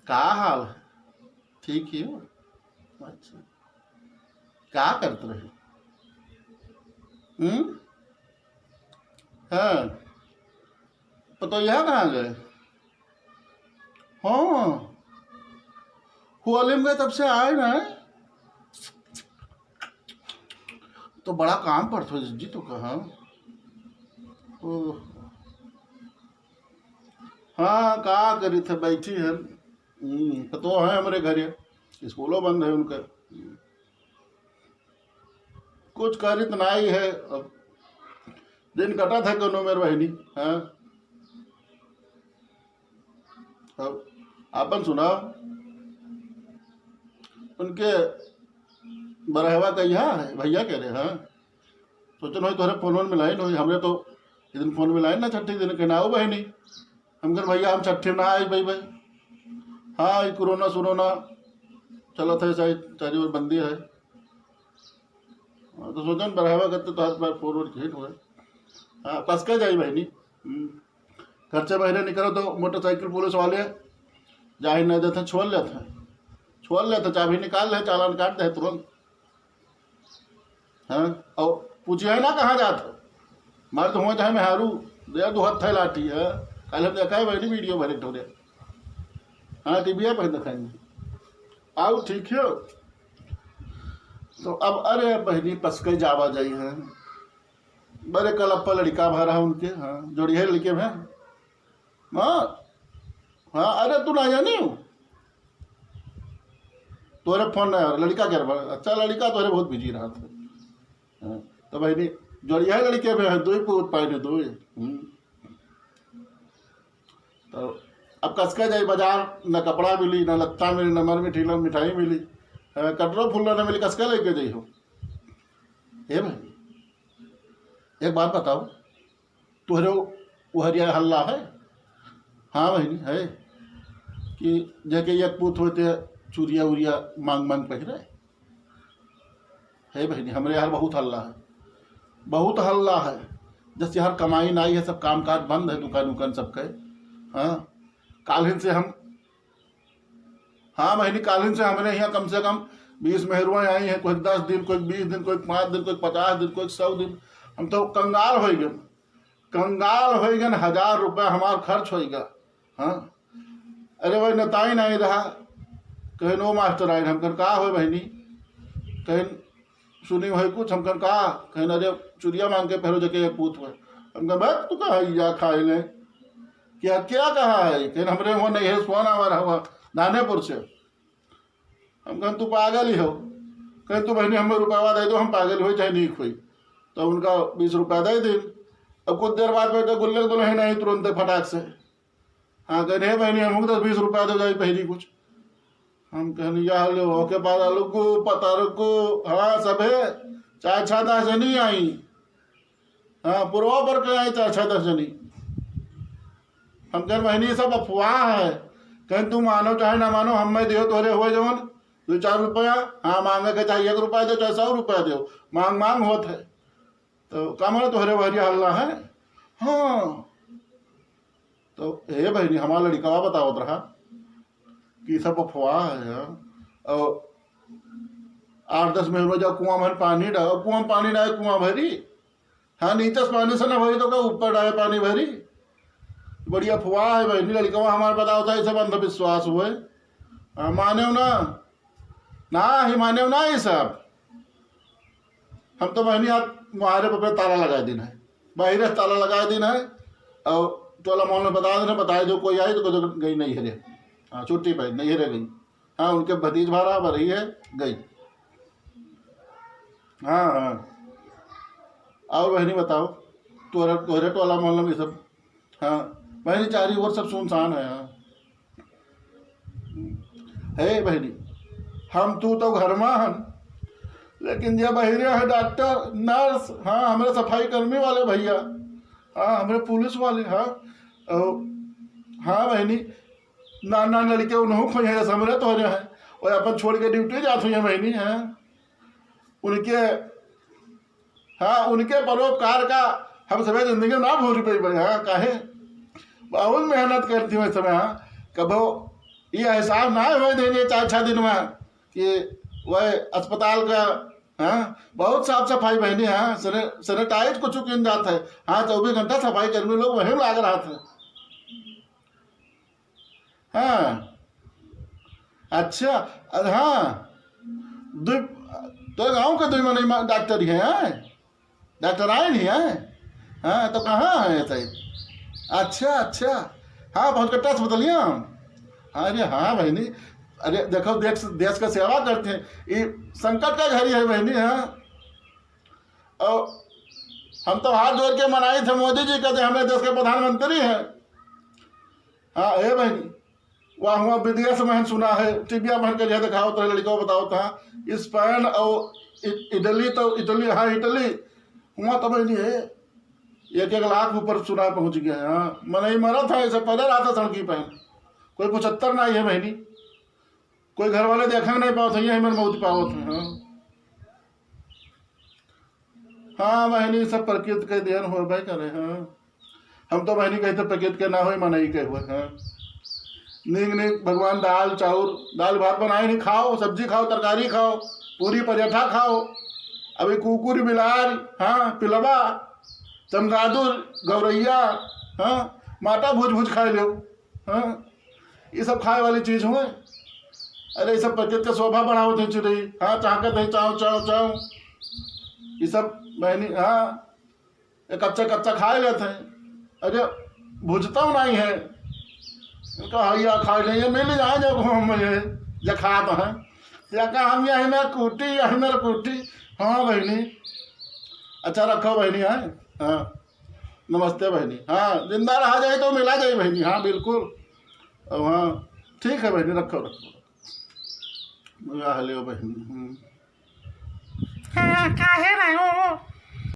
का हाल है? ठीक ही हो? अच्छा, क्या करते रहे? हाँ, तो यहाँ कहाँ गए? हाँ, हुआली में गए तब से आए ना। तो बड़ा काम पड़ता है जी, तो कहाँ? ओह, हाँ, का करी थे, बैठी है। तो है हमारे घर स्कूलों बंद है उनका। कुछ करी तो नहीं है अब। दिन कटा था कोनो मेरे बहनी। हाँ, अब आपन सुनाओ। उनके बरहवा कहिया है भैया कह रहे। हाँ, सोचो नहीं तोहरे फोन में मिलाई नहीं हमने तो। इस दिन फोन मिलाई ना छठी दिन के ना हो बहनी। हम कह भैया हम छठी ना आई भाई भाई। हाँ, ये कोरोना सुरोना चला था शायद चारी ओर बंदी है। हाँ, तो सोचो बरहवा करते तो हाथ पैर फोन वोन हिट हुए। हाँ, कस के जाई बहनी। घर से बहरे निकलो तो मोटरसाइकिल पुलिस वाले जाहिर नहीं देते, छोड़ लेते हैं। छोड़ लेते, चाबी निकाल ले, चालान काट दे तुरंत। हाँ, और पूछिए ना कहाँ जाते मारे तो हुआ चाहे मेहरू दे दो हथ है लाठी है। कल हम देखा है बहनी वीडियो भरे ठोरे। हाँ, टीवी पर दिखाएंगे। आओ ठीक है। तो अब अरे बहनी पसके जावा जाई है। बड़े कल अप्पा लड़का भरा उनके। हाँ, जोड़ी है लड़के में। हाँ, हाँ, अरे तू ना जानी हो तोरे फोन नहीं आ रहा लड़का क्या रहा। अच्छा लड़का तोरे बहुत बिजी रहा था। हाँ, तो बहनी जोड़िया है लड़के में है, दो ही पूत पाए दो ही। तो अब कसके जाई बाजार, न कपड़ा मिली न लत्ता मिली न मर मिठी न मिठाई मिली। कटरो फुल्ला न मिली, कसके लेके जाइ हो। हे भाई एक बात बताओ, तुहरे वो हरिया हल्ला है? हाँ बहनी है कि जैके एक पूत होते चूरिया उरिया मांग मांग पहरे है बहनी। हमारे यहाँ बहुत हल्ला है, बहुत हल्ला है। जैसे यार कमाई नहीं है, सब काम काज बंद है, दुकान उकान सबके। हाँ, कालिन से हम। हाँ बहनी, कालिन से हमारे यहाँ कम से कम 20 मेहरुआँ आई हैं। कोई 10 दिन, कोई 20 दिन, कोई 5 दिन, कोई 50 दिन, कोई 100 दिन। हम तो कंगाल हो गए, कंगाल हो गए। 1000 रुपया हमार खर्च होगा। हाँ, अरे भाई नताई नहीं रहा। कहीं नो मास्टर आए, हम कहा हो बहनी, कहीं सुनी हो कुछ। हम कहा कहीं अरे चुरिया मांग के पहले जके पूछ हुए। हम कहा भाई तू कहा या खाए ले क्या क्या कहा है? कहीं हमरे वहाँ नहीं है, फोन हमारा हुआ दानेपुर से। हम कहें तू पागल ही हो। कहें तू बहनी हमें रुपया दे दो, हम पागल हुई चाहे नहीं हुई। तो उनका 20 रुपया दे दी। अब कुछ देर बाद बैठे गुल्ले गुल्ले नहीं तुरंत फटाक से। हाँ, कह रहे बहनी हमको 10-20 रुपया दो जाए पहली कुछ। हम कहने या लो ओके पार लुगू पता रुगू। हाँ, सब है। 4-6 जनी आई। हाँ, पूर्वा पर के आई 4-6 जनी। हम कह बहनी ये सब अफवाह है। कहीं तू मानो चाहे ना मानो, हम में दियो तोरे हुए जवन 2-4 रुपया। हाँ, मांगे के चाहे 1 रुपया दो चाहे 100 रुपया दो, मांग मांग होत है। तो का मानो तोहरे भरिया हल्ला है। हाँ, तो हे बहनी हमारा लड़का बतावत रहा कि सब अफवाह है। और 8-10 महीनों जब कुआं में पानी डालो, कुआं में पानी डाले कुआं भरी। हाँ, नीचे से पानी से ना भरी तो क्या ऊपर डाले पानी भरी। बड़ी अफवाह है बहनी। लड़का हमारे बताओ था ये सब अंधविश्वास हुए। माने ना ना ही माने ना ये सब। हम तो बहनी आप मुहारे पर ताला लगा देना है, बाहर ताला लगा देना है। और टोला मोहल्ला में बता देना, बताए जो कोई आई तो गई नहीं है रे। हाँ, छुट्टी पर नहीं रह गई। हाँ, उनके भतीज भारा भरी है गई। हाँ हाँ, और बहनी बताओ तोहरे टोला मोहल्ला में सब। हाँ बहनी, चारी ओर सब सुनसान है। हाँ है बहनी, हम तू तो घर में हन, लेकिन ये बहिरे है डॉक्टर नर्स। हाँ, हमारे सफाई कर्मी वाले भैया। हाँ, हमारे पुलिस वाले। हाँ, हाँ बहनी, ना ना लड़के उन्हों खोज है समरे तो हैं। और अपन छोड़ के ड्यूटी जाते हैं बहनी। हैं उनके। हाँ, उनके परोपकार का हम समय जिंदगी में ना भूल पाई भाई। हाँ, काहे बहुत मेहनत करती हूँ इस समय। हाँ, कबो ये एहसास ना है देने 4-6 दिन में कि वह अस्पताल का हाँ बहुत साफ सफाई बहनी। हाँ सैनिटाइज को चुकिन जाता है। हाँ 24 घंटा सफाई कर्मी लोग वहीं लाग रहा था। हाँ अच्छा हाँ तो गाँव के 2 महीने डॉक्टर ही हैं, डॉक्टर आए नहीं हैं। हाँ तो कहाँ है ऐसे? अच्छा हाँ बहुत कट्टा अस्पतालिया। अरे हाँ बहनी, अरे देखो देश का सेवा करते हैं, ये संकट का घड़ी है बहनी। हाँ और हम तो हाथ जोड़ के मनाए थे मोदी जी कहते हमें देश के प्रधानमंत्री हैं। हाँ हे बहनी वाह हुआ विदेश में सुना है टीबिया बहन के लिए दिखाओ तो लड़कों बताओ था स्पेन और इटली तो इटली हाँ इटली हुआ तो बहनी है 1-1 लाख ऊपर सुना पहुंच गया। हाँ मैं नहीं मरा था ऐसे पहले रहा था सड़की पर कोई 75 नहीं है बहनी, कोई घर वाले देखा नहीं पाओ थे यही मेरे मौत पाओ थे। हाँ बहनी सब प्रकृति के देन हो भाई करे। हाँ हम तो बहनी कहते प्रकृति के ना हो मन ही के हुए। हाँ नीक भगवान दाल भात बनाए नहीं, खाओ सब्जी खाओ तरकारी खाओ पूरी पराठा खाओ। अभी कुकुर बिलार हाँ पिलवा चमगादुर गौरैया हाँ माटा भूज खा लो। हाँ ये सब खाए वाली चीज हुए। अरे ये सब प्रकृति का शोभा बढ़ाओ थे चिड़ई। हाँ चाहकत है चाव चाव चाव ये सब बहनी। हाँ कच्चा खा लेते हैं। अरे भुजता नहीं है इनका हैया खा लेंगे मिल जाए जब मुझे जो खाते हैं या कहा हम यही मेरा कुटी। हाँ बहनी अच्छा रखो बहनी। हाँ नमस्ते बहनी। हाँ जिंदा रहा जाए तो मिला जाए बहनी। हाँ बिल्कुल। हाँ ठीक है बहनी रखो हेलो बहनी। हाँ काहे रहो